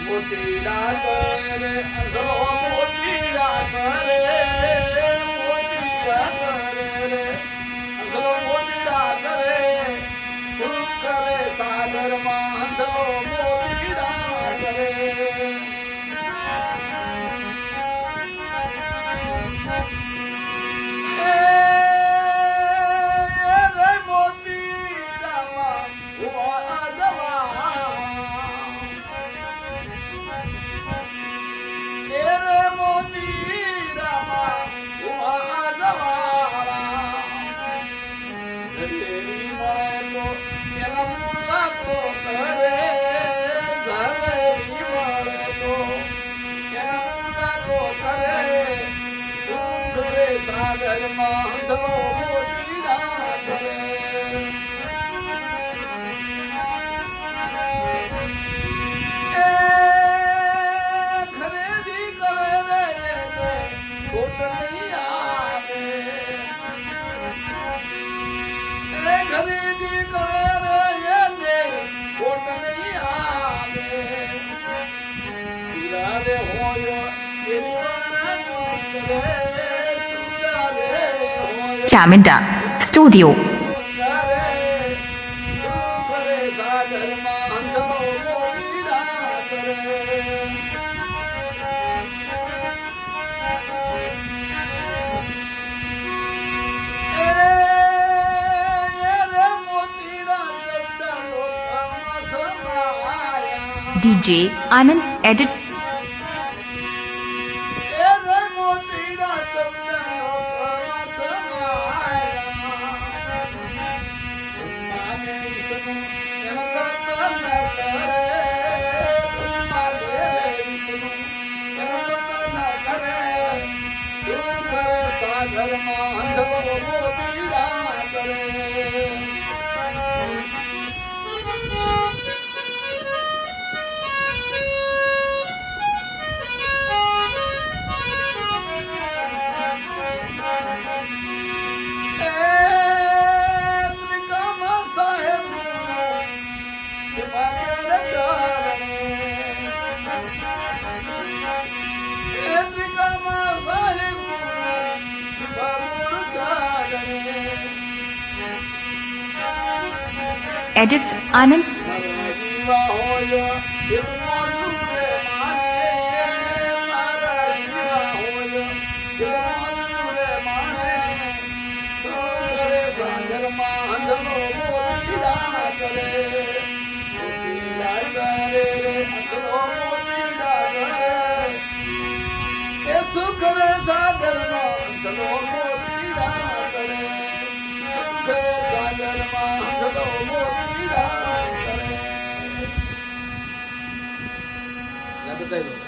મોતીડા ચરે અસલો મોતીડા ચરે મોતીડા ચરે અસલો મોતીડા ચરે સુખરે સાગરમાં અસલો મોતીડા ચરે સાગરમાં હંસલો મોતીડા ચરે ખરીદી કરે રે ખોટ નહીં આવે ખરીદી કરે રે ખોટ નહીં આવે સુરારે હોય એની વાત Chaminda Studio. DJ Anand edits. સાગરમાં હંસલો મોતીડા ચરે Edits Anand. સુખરે સાગરમાં હંસલો મોતીડા ચરે સુખરે સાગરમાં હંસલો મોતીડા ચરે બતાવી દો